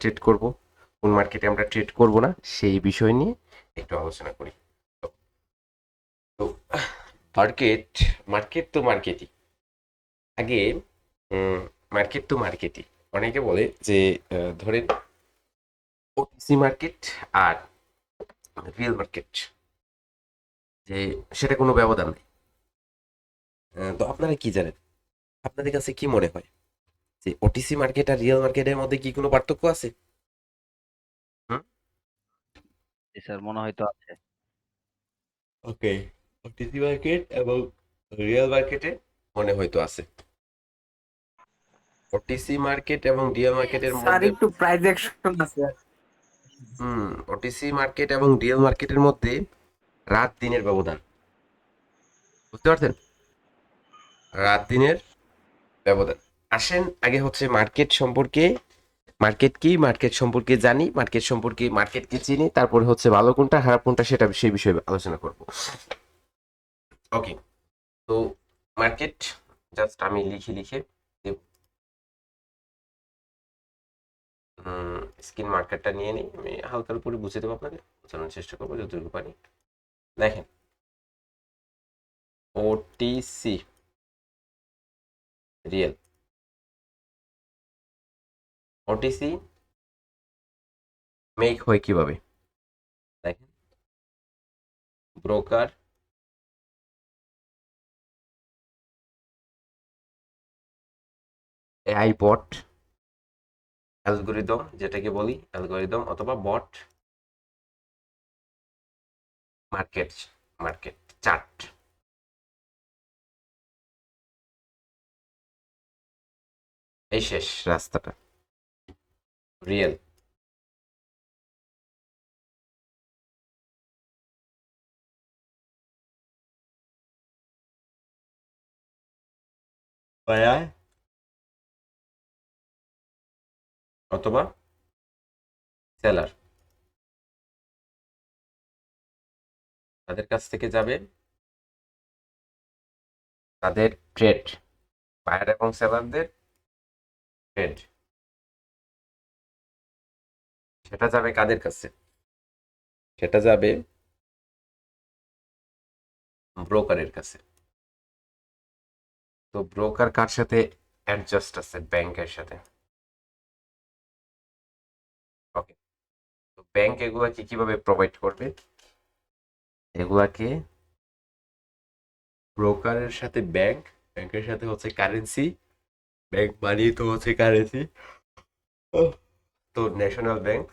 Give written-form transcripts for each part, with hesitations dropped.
Trade করব, কোন মার্কেটে আমরা ট্রেড করব না, সেই বিষয় নিয়ে একটু আলোচনা করি। তো তো মার্কেট মার্কেট তো মার্কেটই আগে, মার্কেট তো মার্কেটই। অনেকে বলে যে ধরেন ওটিসি মার্কেট আর রিয়েল মার্কেট, যে সেটা কোনো ব্যবধান নেই। তো আপনারা কি জানেন, আপনাদের কাছে কি মনে হয় যে ওটিসি মার্কেট আর রিয়েল মার্কেটের মধ্যে কি কোনো পার্থক্য আছে? হুম। জি স্যার, মনে হয় তো আছে। ওকে, ওটিসি মার্কেট এবং রিয়েল মার্কেটে মনে হয়তো আছে। ওটিসি মার্কেট এবং রিয়েল মার্কেটের স্যার মধ্যে, একটু প্রাইস অ্যাকশন আছে। ওটিসি মার্কেট এবং রিয়েল মার্কেটের মধ্যে রাত দিনের ব্যবধান, বুঝতে পারছেন? রাত দিনের ব্যবধান। আসেন আগে হচ্ছে মার্কেট সম্পর্কে, মার্কেট কি, মার্কেট সম্পর্কে জানি, মার্কেট সম্পর্কে মার্কেটকে চিনি, তারপরে হচ্ছে ভালো কোনটা খারাপ কোনটা সেটা সেই বিষয়ে আলোচনা করব। ওকে, তো মার্কেট, জাস্ট আমি লিখে লিখে স্ক্রিন মার্কেটটা নিয়ে নিই, আমি হালকার উপরে বুঝে দেবো, আপনাদের বোঝানোর চেষ্টা করবো যতটুকু পারি। দেখেন, ওটিসি রিয়েল, ওটিসি মেক হয় কিভাবে, দেখেন, ব্রোকার, এআই বট, অ্যালগোরিদম যেটাকে বলি অ্যালগোরিদম অথবা বট, মার্কেট, মার্কেট চার্ট, এই শেষ রাস্তাটা রিয়েল। বায়ার অথবা সেলার, তাদের কাছ থেকে যাবে তাদের ট্রেড, বায়ার এবং সেলারদের ট্রেড, সেটা যাবে কাদের কাছে, সেটা যাবে ব্রোকারের কাছে। তো ব্রোকার কার সাথে অ্যাডজাস্ট আছে, ব্যাংকের সাথে। ওকে, তো ব্যাংক এগুলাকে কিভাবে প্রোভাইড করবে, এগুলাকে ব্রোকারের সাথে ব্যাংক, ব্যাংকের সাথে হচ্ছে কারেন্সি, ব্যাংক মানেই তো হচ্ছে কারেন্সি। তো ন্যাশনাল ব্যাংক,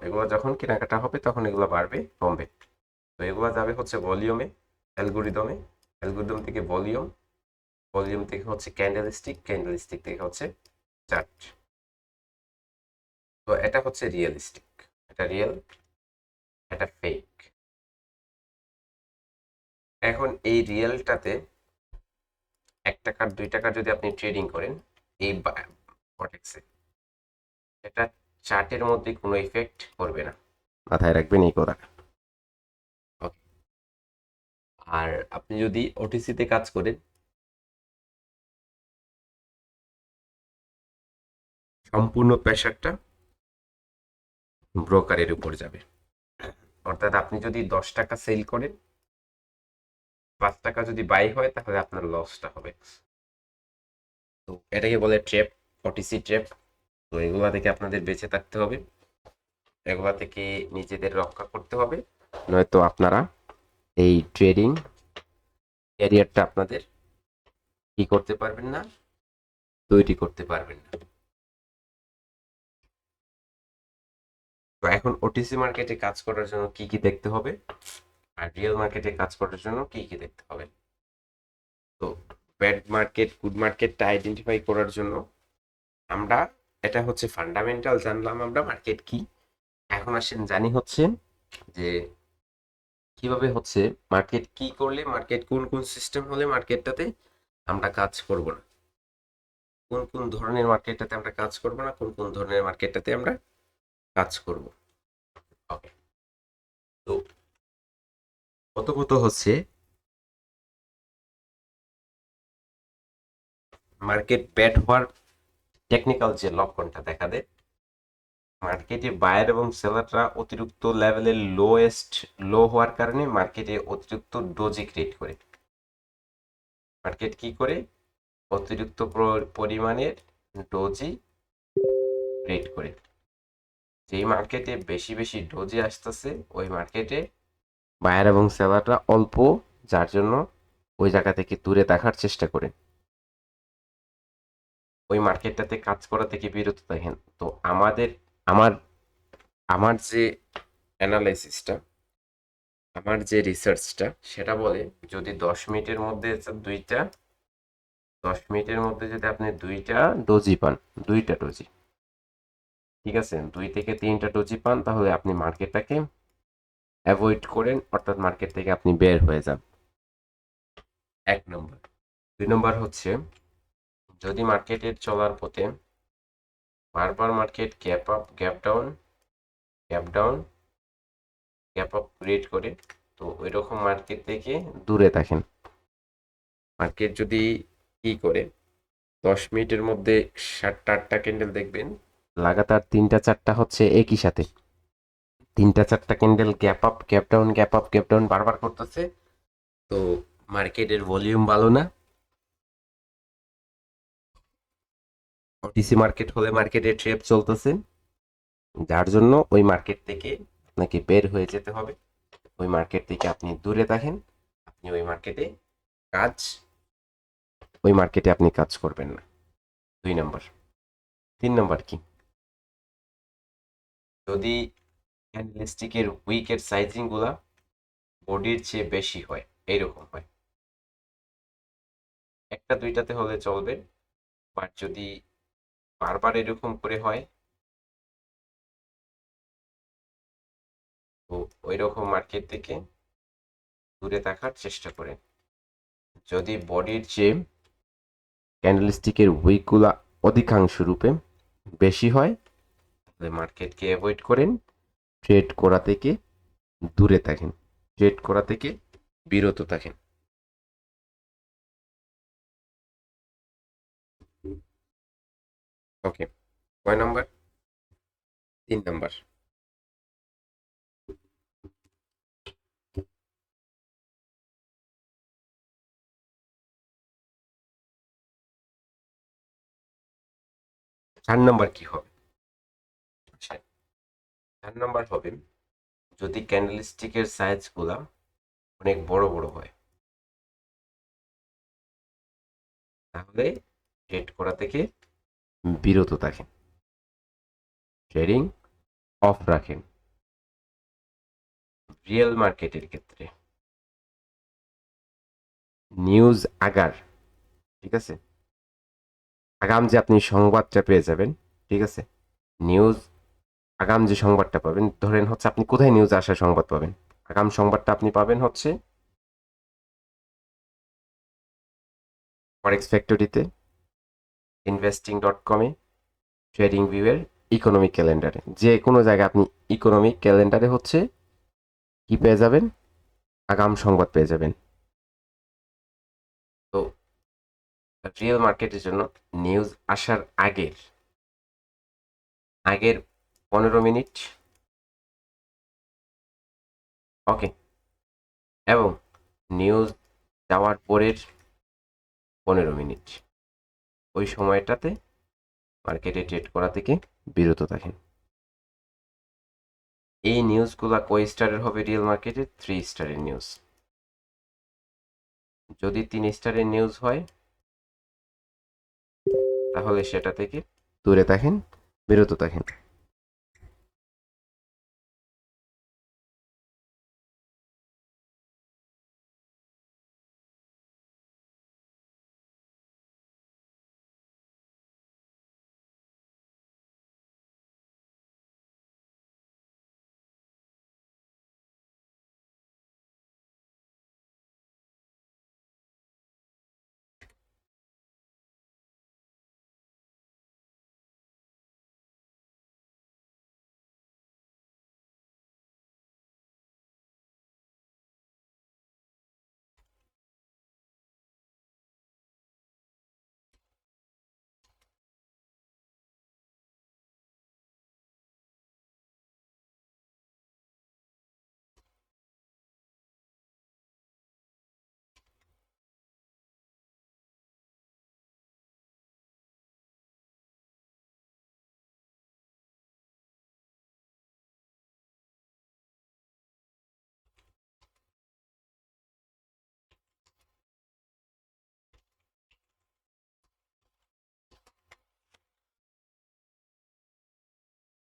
এগুলো যখন কেনাকাটা হবে তখন এগুলো বাড়বে কমবে। তো এগুলো যাবে হচ্ছে ভলিউমে, অ্যালগোরিদমে, অ্যালগোরিদম থেকে ভলিউম, ভলিউম থেকে হচ্ছে ক্যান্ডেলস্টিক, ক্যান্ডেলস্টিক থেকে হচ্ছে চার্ট। তো এটা হচ্ছে রিয়েলিস্টিক, এটা রিয়েল, এটা ফেক। এখন এই রিয়েলটাতে 1 টাকার 2 টাকার যদি আপনি ট্রেডিং করেন এই কটেক্সে, এটা চার্টের মধ্যে কোনো ইফেক্ট করবে না, মাথায় রাখবেন এই কথা। ওকে, আর আপনি যদি ওটিসিতে কাজ করেন, সম্পূর্ণ প্রেশারটা ব্রোকারের উপর যাবে। অর্থাৎ আপনি যদি 10 টাকা সেল করেন, 5 টাকা যদি বাই হয় তাহলে আপনার লসটা হবে। তো এটাকে বলে ট্র্যাপ, ওটিসি ট্র্যাপ। তো এগুলা থেকে আপনাদের বেঁচে থাকতে হবে, এগুলা থেকে নিজেদের রক্ষা করতে হবে, নয়তো আপনারা এই ট্রেডিং ক্যারিয়ারটা আপনাদের কি করতে পারবেন না, তৈরি করতে পারবেন না। তো এখন ওটিসি মার্কেটে কাজ করার জন্য কি কি দেখতে হবে, আর রিয়েল মার্কেটে কাজ করার জন্য কি কি দেখতে হবে। তো ব্যাড মার্কেট গুড মার্কেটটা আইডেন্টিফাই করার জন্য আমরা, এটা হচ্ছে ফান্ডামেন্টাল জানলাম আমরা মার্কেট কি। এখন আসেন জানি হচ্ছে যে কিভাবে হচ্ছে মার্কেট কি করলে, মার্কেট কোন কোন সিস্টেম হলে মার্কেটটাতে আমরা কাজ করব না, কোন কোন ধরনের মার্কেটটাতে আমরা কাজ করব না, কোন কোন ধরনের মার্কেটটাতে আমরা কাজ করব। ওকে, তো প্রথমত হচ্ছে মার্কেট ব্যাড হওয়ার টেকনিক্যাল যে লক্ষণটা দেখা দেয়, মার্কেটে বায়ার এবং সেলাররা অতিরিক্ত লেভেলের লো হওয়ার কারণে মার্কেটে অতিরিক্ত ডোজি ক্রিয়েট করে। মার্কেট কি করে? অতিরিক্ত পরিমাণের ডোজি ক্রিয়েট করে। যেই মার্কেটে বেশি বেশি ডোজি আসতেছে ওই মার্কেটে বায়ার এবং সেলাররা অল্প, যার জন্য ওই জায়গা থেকে দূরে থাকার চেষ্টা করে, ওই মার্কেটটাতে কাজ করা থেকে বিরত থাকেন। তো আমার আমার যে অ্যানালাইসিসটা, আমার যে রিসার্চটা সেটা বলে, যদি 10 মিনিটের মধ্যে দুইটা 10 মিনিটের মধ্যে যদি আপনি দুইটা ডোজি পান, দুইটা ডোজি, ঠিক আছে, 2 থেকে 3টা ডোজি পান, তাহলে আপনি মার্কেটটাকে অ্যাভয়েড করেন, অর্থাৎ মার্কেট থেকে আপনি বের হয়ে যান। 1 নম্বর। 2 নম্বর হচ্ছে, যদি মার্কেটের চলার পথে বারবার market gap up, gap down, gap down, gap up create করে, তো ওই রকম মার্কেট থেকে দূরে থাকেন। মার্কেট যদি কি করে, 10 মিনিটের মধ্যে 7টা 8টা ক্যান্ডেল দেখবেন লাগাতার, 3টা 4টা হচ্ছে একই সাথে, 3টা 4টা candle gap up, gap down, gap up, gap down বারবার করতেছে, তো মার্কেটের ভলিউম ভালো না। ওটিসি মার্কেট হলে মার্কেটে ট্রেপ চলতেছে, যার জন্য ওই মার্কেট থেকে আপনাকে বের হয়ে যেতে হবে। ওই মার্কেট থেকে আপনি দূরে থাকেন, আপনি কাজ ওই মার্কেটে আপনি কাজ করবেন না। 2 নম্বর। 3 নম্বর কি, যদি ক্যান্ডেলস্টিকের উইকের সাইজিং গুলা বডির চেয়ে বেশি হয়, এইরকম হয়, 1টা 2টাতে হলে চলবে, বাট যদি বারবার এরকম করে হয়, তো ওই রকম মার্কেট থেকে দূরে থাকার চেষ্টা করে। যদি বডির চেয়ে ক্যান্ডেলস্টিকের উইকগুলা অধিকাংশ রূপে বেশি হয়, তাহলে মার্কেটকে অ্যাভয়েড করেন, ট্রেড করা থেকে দূরে থাকেন, ট্রেড করা থেকে বিরত থাকেন। ওকে, কয় নাম্বার? 3 নাম্বার। চার নাম্বার কি হবে? আচ্ছা, 4 নাম্বার হবে, যদি ক্যান্ডেলস্টিকের সাইজ গুলা অনেক বড় বড় হয়, তাহলে ট্রেড করা থেকে বিরত থাকেন, ট্রেডিং অফ রাখেন। রিয়েল মার্কেটের ক্ষেত্রে নিউজ আগার, ঠিক আছে, আগাম যে আপনি সংবাদটা পেয়ে যাবেন, ঠিক আছে, নিউজ আগাম যে সংবাদটা পাবেন, ধরেন হচ্ছে আপনি কোথায় নিউজ আসার সংবাদ পাবেন, আগাম সংবাদটা আপনি পাবেন হচ্ছে ফরেক্স ফ্যাক্টরিতে, investing.com-এ, ট্রেডিং ভিউয়ের ইকোনমিক ক্যালেন্ডারে, যে কোনো জায়গায় আপনি ইকোনমিক ক্যালেন্ডারে হচ্ছে কি পেয়ে যাবেন, আগাম সংবাদ পেয়ে যাবেন। তো রিয়েল মার্কেটের জন্য নিউজ আসার আগের আগের 15 মিনিট, ওকে, এবং নিউজ যাওয়ার পরের 15 মিনিট, ওই সময়টাতে মার্কেটে ট্রেড করা থেকে বিরত থাকেন। এই নিউজগুলা কয় স্টারের হবে রিয়েল মার্কেটে? 3 স্টারের নিউজ। যদি 3 স্টারের নিউজ হয়, তাহলে সেটা থেকে দূরে থাকেন, বিরত থাকেন।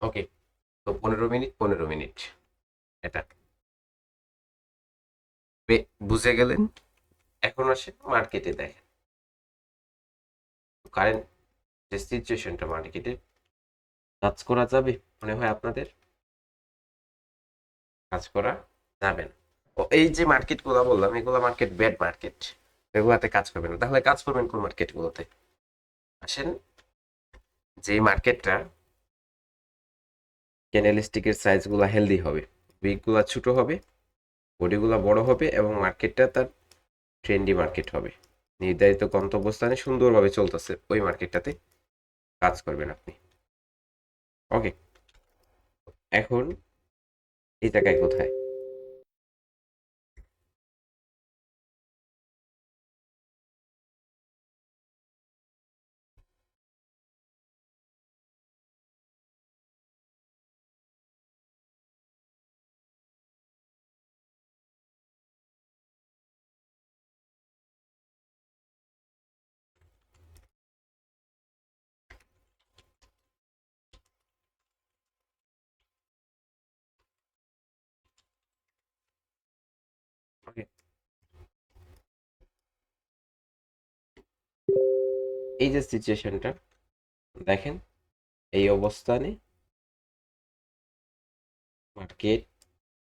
ওকে, তো 15 মিনিট এটা বুঝে গেলেন। এখন আসে মার্কেটে দেখেন কারেন্ট যে সিচুয়েশনটা, মার্কেটে কাজ করা যাবে মনে হয় আপনাদের? কাজ করা যাবে না। ও, এই যে মার্কেট গুলা বললাম এগুলো মার্কেট ব্যাড মার্কেট, এগুলাতে কাজ করবেন না। তাহলে কাজ করবেন কোন মার্কেট গুলোতে? আসেন, যে মার্কেটটা ক্যান্ডেলস্টিকের সাইজ গুলা হেলদি হবে, উইক গুলা ছোট হবে, বডি গুলা বড় হবে, এবং মার্কেটটা তার ট্রেন্ডি মার্কেট হবে, নির্ধারিত গন্তব্যস্থানে সুন্দরভাবে চলতেছে, ওই মার্কেটটাতে কাজ করবেন আপনি। ওকে, এখন এই জায়গায় কোথায়? ওকে, এই যে সিচুয়েশনটা দেখেন, এই অবস্থানে মার্কেট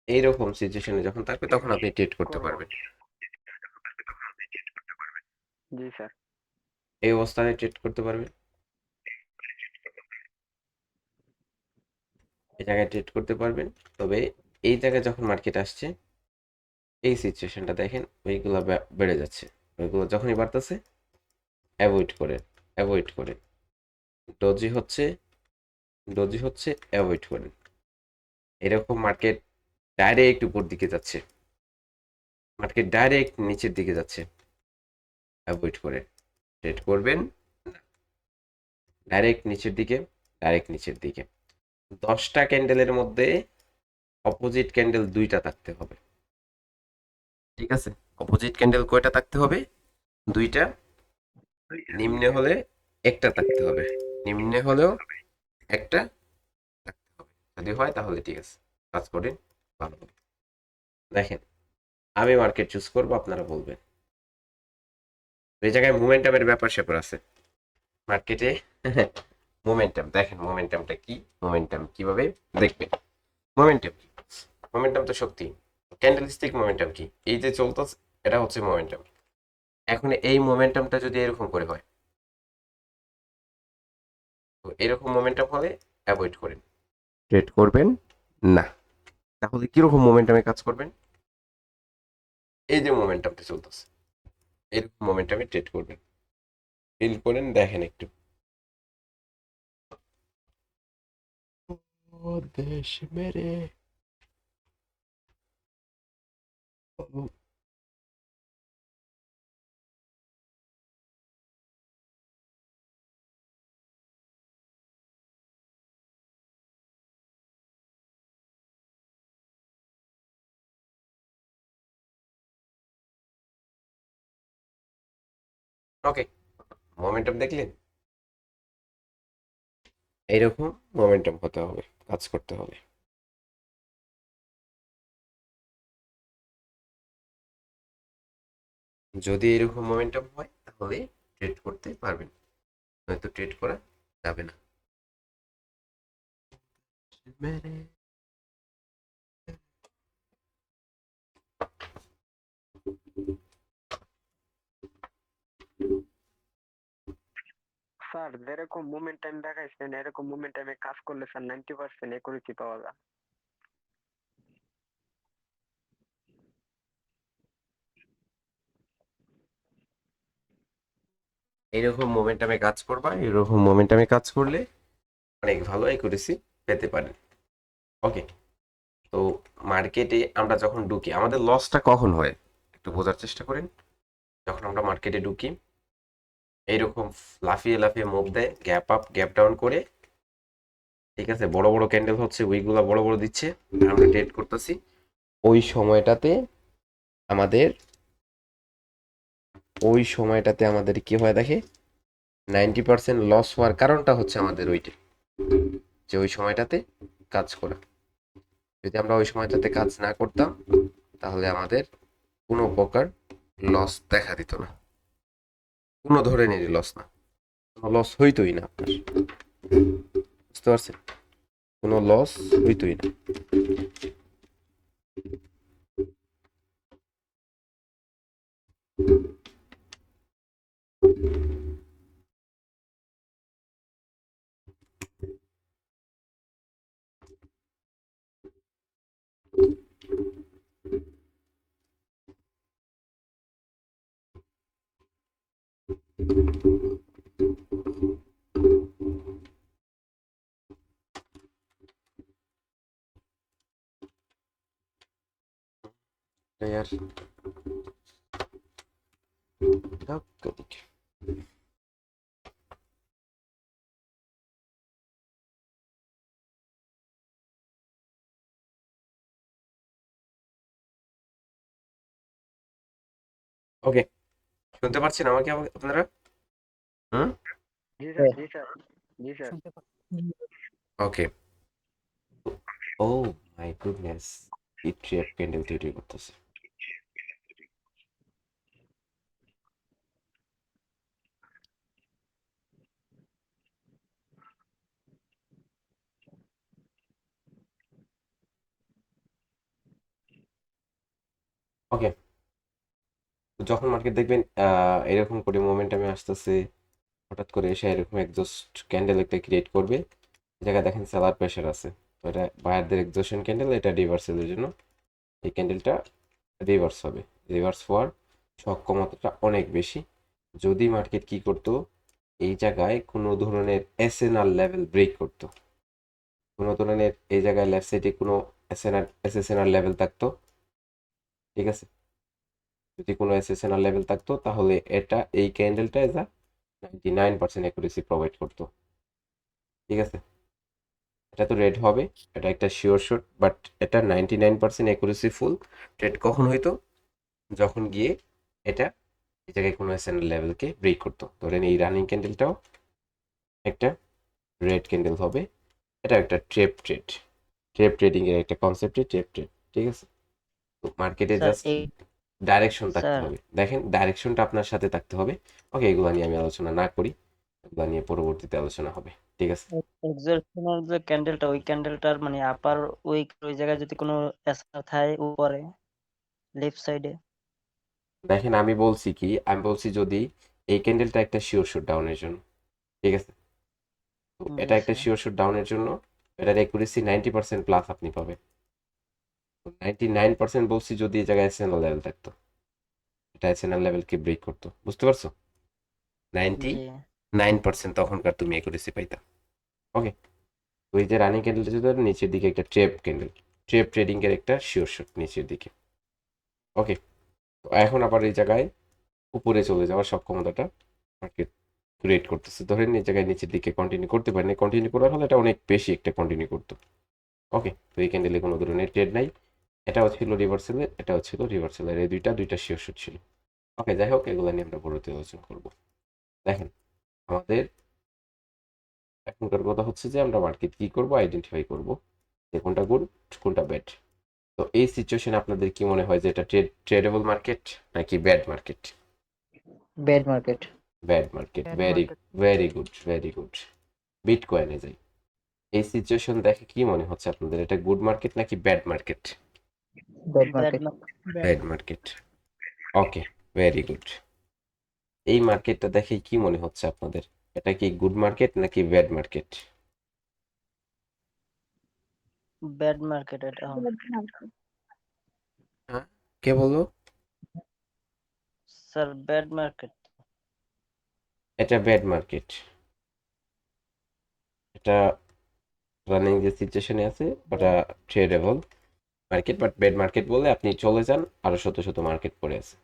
এইরকম সিচুয়েশনে যখন থাকবে তখন আপনি ট্রেড করতে পারবেন। জি স্যার। এই অবস্থানে ট্রেড করতে পারবেন, এই জায়গায় ট্রেড করতে পারবেন। তবে এই জায়গায় যখন মার্কেট আসছে, এই সিচুয়েশনটা দেখেন, ওইগুলো বেড়ে যাচ্ছে, ওইগুলো যখনই বাড়তেছে অ্যাভয়েড করেন, অ্যাভয়েড করেন। ডজি হচ্ছে, ডজি হচ্ছে, অ্যাভয়েড করেন। এরকম মার্কেট ডাইরেক্ট উপর দিকে যাচ্ছে, মার্কেট ডাইরেক্ট নিচের দিকে যাচ্ছে, অ্যাভয়েড করেন, ট্রেড করবেন না। ডাইরেক্ট নিচের দিকে, ডাইরেক্ট নিচের দিকে 10টা ক্যান্ডেলের মধ্যে অপোজিট ক্যান্ডেল 2টা থাকতে হবে। ঠিক আছে, অপোজিট ক্যান্ডেল কয়টা থাকতে হবে? 2টা। নিম্নে হলে একটা থাকতে হবে, নিম্নে হলেও একটা থাকতে হবে। যদি হয় তাহলে ঠিক আছে, কাজ করেন, ভালো হবে। দেখেন, আমি মার্কেট চুজ করবো, আপনারা বলবেন। এই জায়গায় মোমেন্টামের ব্যাপার স্যাপার আছে মার্কেটে। মোমেন্টাম দেখেন, মোমেন্টামটা কি, মোমেন্টাম কিভাবে দেখবেন? মোমেন্টাম কি? মোমেন্টাম তো শক্তি। ক্যান্ডেলস্টিক মোমেন্টাম কি? এই যে চলতেছে, এটা হচ্ছে মোমেন্টাম। এখন এই মোমেন্টামটা যদি এরকম করে হয়, তো এরকম মোমেন্টাম হলে অ্যাভয়েড করেন, ট্রেড করবেন না। তাহলে কিরকম মোমেন্টামে কাজ করবেন? এই যে মোমেন্টামটা চলতেছে, এরকম মোমেন্টামে ট্রেড করবেন। ফিল করেন, দেখেন একটু। ও দেশ মেরে, ওকে, মোমেন্টাম দেখলেন? এইরকম মোমেন্টাম হতে হবে, কাজ করতে হবে। যদি এরকম মোমেন্টাম হয় তাহলে ট্রেড করতে পারবেন, নয়তো ট্রেড করা যাবে না। স্যার যেরকম মোমেন্টাম দেখাইছেন এরকম মোমেন্টামে কাজ করলে স্যার 90% একুরেসি পাওয়া যায়। এইরকম মোমেন্টামে কাজ করবা, এরকম মোমেন্টামে কাজ করলে অনেক ভালো অ্যাকুরেসি পেতে পারেন। ওকে, তো মার্কেটে আমরা যখন ঢুকি আমাদের লসটা কখন হয় একটু বোঝার চেষ্টা করেন। যখন আমরা মার্কেটে ঢুকি, এইরকম লাফিয়ে লাফিয়ে মুভ দেয়, গ্যাপ আপ গ্যাপ ডাউন করে, ঠিক আছে, বড় বড় ক্যান্ডেল হচ্ছে, উইকগুলা বড় বড় দিচ্ছে, আমরা ট্রেড করতেছি, ওই সময়টাতে আমাদের, ওই সময়টাতে আমাদের কি হয় দেখে, 90% লস হওয়ার কারণটা হচ্ছে আমাদের ওইটা, যে ওই সময়টাতে কাজ করা। যদি আমরা ওই সময়টাতে কাজ না করতাম তাহলে আমাদের কোনো প্রকার লস দেখা দিত না, কোনো ধরনেরই লস না, কোনো লস হইতোই না আপনার, বুঝতে পারছেন? কোনো লস হইতোই না। यार ওকে, শুনতে পাচ্ছেন আমাকে আপনারা? হুম, জি স্যার, জি স্যার, জি sir. Okay. Oh my goodness, এই ট্র্যাপ ক্যান্ডেল তৈরি করতেছে। ওকে, যখন মার্কেট দেখবেন এরকম করে মোমেন্টামে আসতেছে, হঠাৎ করে এসে এরকম এক্সস্ট ক্যান্ডেল একটা ক্রিয়েট করবে, এই জায়গায় দেখেন সেলার প্রেশার আছে, তো এটা বায়ারদের এক্সস্টন ক্যান্ডেল, এটা রিভার্সালের জন্য এই ক্যান্ডেলটা রিভার্স হবে। রিভার্স হওয়ার সক্ষমতাটা অনেক বেশি। যদি মার্কেট কি করতো, এই জায়গায় কোনো ধরনের এসএনআর লেভেল ব্রেক করতো, কোনো ধরনের এই জায়গায় লেফট সাইডে কোনো এসএসএনআর লেভেল থাকতো, ঠিক আছে? যদি কোনো এসএসএনআর লেভেল থাকতো তাহলে এটা এই ক্যান্ডেলটা এজ আ 99% অ্যাকুরেসি প্রোভাইড করতো, ঠিক আছে? এটা তো রেড হবে, এটা একটা শিওর শট, বাট এটা 99% অ্যাকুরেসি ফুল ট্রেড কখন হইতো, যখন গিয়ে এটা এই জায়গায় কোনো এসএনএল লেভেলকে ব্রেক করতো। ধরেন এই রানিং ক্যান্ডেলটাও একটা রেড ক্যান্ডেল হবে, এটা একটা ট্রেড, ট্রেপ ট্রেডিং এর একটা কনসেপ্টই ট্রেপ ট্রেড, ঠিক আছে? তো মার্কেটে স্যার জাস্ট এই ডাইরেকশন থাকতে স্যার হবে, দেখেন ডাইরেকশনটা আপনার সাথে থাকতে হবে। ওকে, এগুলো নিয়ে আমি আলোচনা না করি, এগুলো নিয়ে পরবর্তীতে আলোচনা হবে, ঠিক আছে? এক্সরশনের যে ক্যান্ডেলটা ওই ক্যান্ডেলটার মানে আপার ওই জায়গায় যদি কোনো এসআর থাকে উপরে লেফট সাইডে। দেখেন আমি বলছি যদি এই ক্যান্ডেলটা একটা শিওর শট ডাউনের জন্য, ঠিক আছে? তো জি এটা একটা স্যার। শিওর শট ডাউনের জন্য এটার অ্যাকুরেসি 90% প্লাস আপনি পাবেন। 99% বলছি যদি এই জায়গায় এসএনএল লেভেল থাকতো, এটা এসএনএল লেভেলকে ব্রেক করতো, বুঝতে পারছো? জি 99% তখনকার তুমি অ্যাকুরেসি পাইতা। ওকে, ওই যে রানিং ক্যান্ডেলটা ছিল নিচের দিকে একটা ট্রেপ ক্যান্ডেল, ট্রেপ ট্রেডিং এর একটা শিওর শট নিচের দিকে। ওকে, তো এখন আবার এই জায়গায় উপরে চলে যাওয়ার সক্ষমতাটা মার্কেট ক্রিয়েট করতেছে। ধরেন এই জায়গায় নিচের দিকে কন্টিনিউ করতে পারেনি, কন্টিনিউ করার হলে এটা অনেক বেশি একটা কন্টিনিউ করতো। ওকে, তো এই ক্যান্ডেলে কোনো ধরনের ট্রেড নাই, এটাও ছিল রিভার্সালের, এটাও ছিল রিভার্সালের, এই দুইটা শিওর শট ছিল। ওকে, যাই হোক, এগুলো নিয়ে আমরা পরবর্তী আলোচনা করবো। দেখেন, আমাদের এখনকার কথা হচ্ছে যে আমরা মার্কেট কি করব, আইডেন্টিফাই করব যে কোনটা গুড কোনটা ব্যাড। তো এই সিচুয়েশনে আপনাদের কি মনে হয় যে এটা ট্রেডেবল মার্কেট নাকি bad market? Bad market. Bad market, very very good, very good. বিটকয়েনে যাই, এই সিচুয়েশন দেখে কি মনে হচ্ছে আপনাদের, এটা গুড মার্কেট নাকি bad market? Bad bad market. Bad market, okay, very good. এই মার্কেটটা দেখে কি মনে হচ্ছে আপনাদের, এটা কি গুড মার্কেট নাকি ব্যাড মার্কেট? ব্যাড মার্কেট এটা। হ্যাঁ, কে বললো? Sir bad market. এটা ব্যাড মার্কেট, এটা রানিং যে সিচুয়েশনে আছে ওটা tradable market, but bad market বলে আপনি চলে যান, আরো শত শত মার্কেট পড়ে আছে।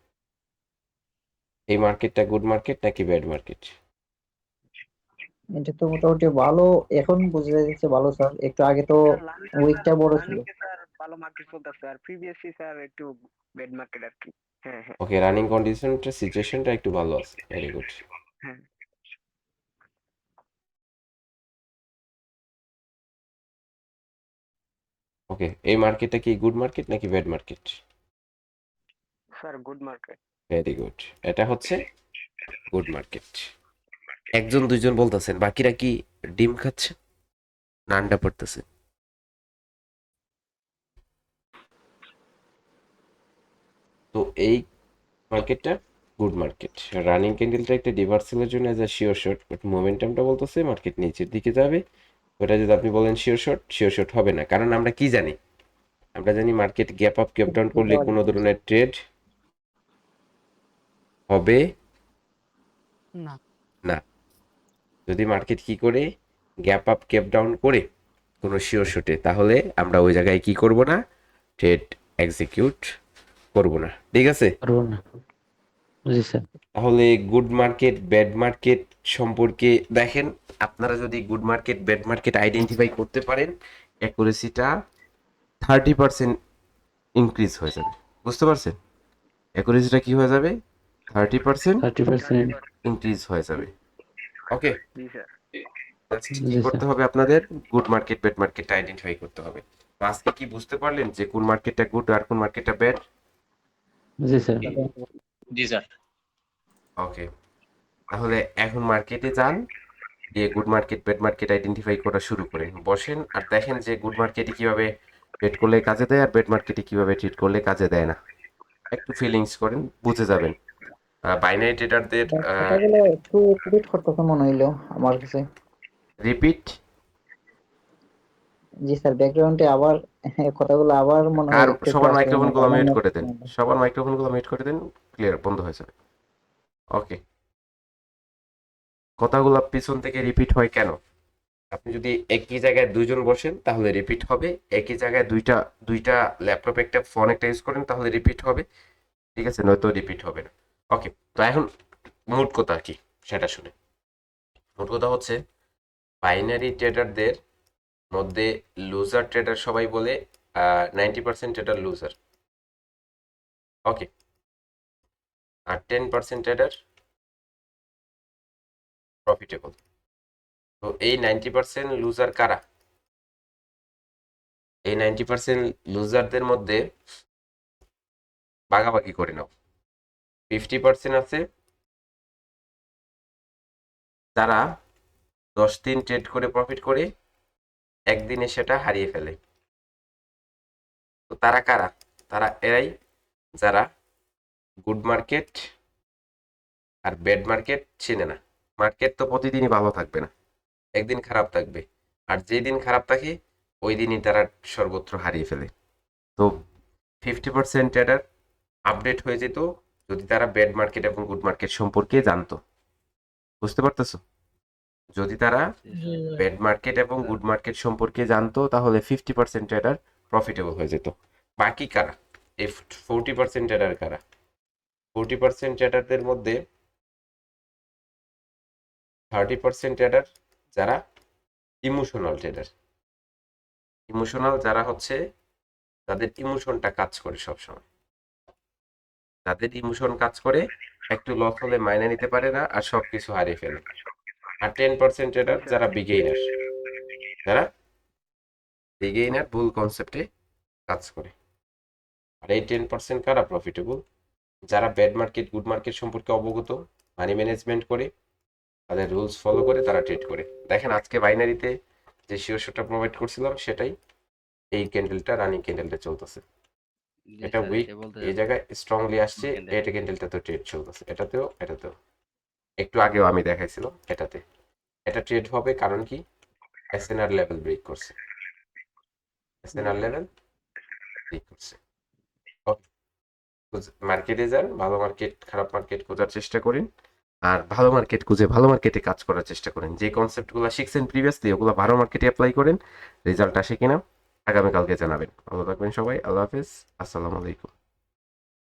এই মার্কেটটা গুড মার্কেট নাকি ব্যাড মার্কেট? এটা তো মোটামুটি ভালো, এখন বোঝা যাচ্ছে ভালো স্যার, একটু আগে তো উইকটা বড় ছিল। স্যার ভালো মার্কেট চলতেছে, আর প্রিভিয়াসলি স্যার একটু বেড মার্কেট আর কি। হ্যাঁ, হ্যাঁ, ওকে, রানিং কন্ডিশনটা সিচুয়েশনটা একটু ভালো আছে, ভেরি গুড। হ্যাঁ। ওকে, এই মার্কেটটা কি গুড মার্কেট নাকি bad market? Sir good market. Very good, এটা হচ্ছে গুড মার্কেট। একজন দুইজন বলতেছেন, বাকিরা কি ডিম খাচ্ছে না আন্ডা পড়তেছে? তো এই মার্কেটটা গুড মার্কেট। রানিং ক্যান্ডেলটা একটা রিভার্সালের জন্য as a sure short, but মোমেন্টামটা বলতেছে মার্কেট নিচের দিকে যাবে। ওটা যদি আপনি বলেন শিওর শর্ট হবে না, কারণ আমরা কি জানি? আমরা জানি market gap up gap down করলে কোনো ধরনের ট্রেড হবে না। না। যদি মার্কেট কি করে গ্যাপ আপ গ্যাপ ডাউন করে কোনো শিওর শটে, তাহলে আমরা ওই জায়গায় কি করব না, ট্রেড এক্সিকিউট করব না। ঠিক আছে? পারবো না। জি স্যার। তাহলে গুড মার্কেট ব্যাড মার্কেট সম্পর্কে দেখেন, আপনারা যদি good market bad market identify করতে পারেন, অ্যাকুরেসিটা 30% ইনক্রিজ হয়ে যাবে। বুঝতে পারছেন? অ্যাকুরেসিটা কি হয়ে যাবে? 30% 30%। ইনক্রিজ হয়ে যাবে। ওকে, জি স্যার। কি জি করতে স্যার। হবে আপনাদের? গুড মার্কেট ব্যাড মার্কেটটা আইডেন্টিফাই করতে হবে। তো আজকে কি বুঝতে পারলেন যে কোন মার্কেটটা গুড আর কোন মার্কেটটা ব্যাড? জি স্যার। জি স্যার। ওকে, তাহলে এখন মার্কেটে যান, দিয়ে good market bad market identify করা শুরু করেন। বসেন আর দেখেন যে গুড মার্কেটে কিভাবে ট্রেড করলে কাজে দেয় আর ব্যাড মার্কেটে কিভাবে ট্রেড করলে কাজে দেয় না। একটু ফিলিংস করেন, বুঝে যাবেন। বাইনারি ট্রেডারদের কথাগুলো একটু রিপিট করতেছে মনে হইলো আমার কাছে। রিপিট। জি স্যার, ব্যাকগ্রাউন্ডে আবার কথাগুলো আবার মনে হয় আর একটু একটু সবার আসছে, মানে মাইক্রোফোনগুলো আমার মিউট মতো করে দেন, সবার মাইক্রোফোনগুলো মিউট করে দেন, ক্লিয়ার, বন্ধ হয়ে যাবে। ওকে, কথাগুলো পিছন থেকে রিপিট হয় কেন? আপনি যদি একই জায়গায় দুইজন বসেন তাহলে রিপিট হবে, একই জায়গায় দুইটা দুইটা ল্যাপটপ একটা ফোন একটা ইউজ করেন তাহলে রিপিট হবে। ঠিক আছে, নয়তো রিপিট হবে না। ওকে, তো এখন মোট কথা কি সেটা শুনে। মোট কথা হচ্ছে, বাইনারি ট্রেডারদের মধ্যে লুজার ট্রেডার সবাই বলে 90% ট্রেডার লুজার। ওকে, আর 10% ট্রেডার প্রফিটেবল। তো এই 90% লুজার কারা? এই 90% লুজারদের মধ্যে ভাগাভাগি করে নাও। 50% আছে যারা 10 দিন ট্রেড করে প্রফিট করে একদিনে সেটা হারিয়ে ফেলে। তো তারা কারা? তারা এরাই যারা গুড মার্কেট আর ব্যাড মার্কেট চেনে না। মার্কেট তো প্রতিদিনই ভালো থাকবে না, একদিন খারাপ থাকবে, আর যেই দিন খারাপ থাকে ওই দিনই তারা সর্বত্র হারিয়ে ফেলে। তো 50% ট্রেডার আপডেট হয়ে যেত যদি তারা ব্যাড মার্কেট এবং গুড মার্কেট সম্পর্কে জানতো। বুঝতে পারতেছো? যদি তারা ব্যাড মার্কেট এবং গুড মার্কেট সম্পর্কে জানতো তাহলে 50% ট্রেডার প্রফিটেবল হয়ে যেত। বাকি কারা? এই 40% ট্রেডার কারা? 40% ট্রেডারদের মধ্যে 30% ট্রেডার যারা ইমোশনাল ট্রেডার। ইমোশনাল যারা হচ্ছে, তাদের ইমোশনটা কাজ করে সবসময়, তাদের ইমোশন কাজ করে, একটু লস হলে মাইনে নিতে পারে না আর সবকিছু হারিয়ে ফেলে। আর 10% ট্রেডার যারা বিগেইনার, যারা বিগেইনার ভুল কনসেপ্টে কাজ করে। আর এই 10% কারা প্রফিটেবল? যারা ব্যাড মার্কেট গুড মার্কেট সম্পর্কে অবগত, মানি ম্যানেজমেন্ট করে, তাদের রুলস ফলো করে তারা ট্রেড করে। দেখেন আজকে বাইনারিতে যে শিওরশটটা প্রোভাইড করছিলাম সেটাই এই ক্যান্ডেলটা, রানিং ক্যান্ডেলটা চলতেছে। এটা উইক, এই জায়গায় স্ট্রংলি আসছে, এটা ক্যান্ডেলটা তো ট্রেড চলতেছে, এটাতেও এটাতেও। একটু আগেও আমি দেখাইছিলাম এটাতে। এটা ট্রেড হবে কারণ কি? এসএনআর লেভেল ব্রেক করছে, এসএনআর লেভেল ব্রেক করছে। মার্কেটে যান, ভালো মার্কেট খারাপ মার্কেট খোঁজার চেষ্টা করেন, আর ভালো মার্কেট খুঁজে ভালো মার্কেটে কাজ করার চেষ্টা করেন। যে কনসেপ্টগুলো শিখছেন প্রিভিয়াসলি ওগুলো ভালো মার্কেটে অ্যাপ্লাই করেন, রেজাল্ট আসে কিনা আগামীকালকে জানাবেন। ভালো থাকবেন সবাই, আল্লাহ হাফেজ, আসসালামু আলাইকুম।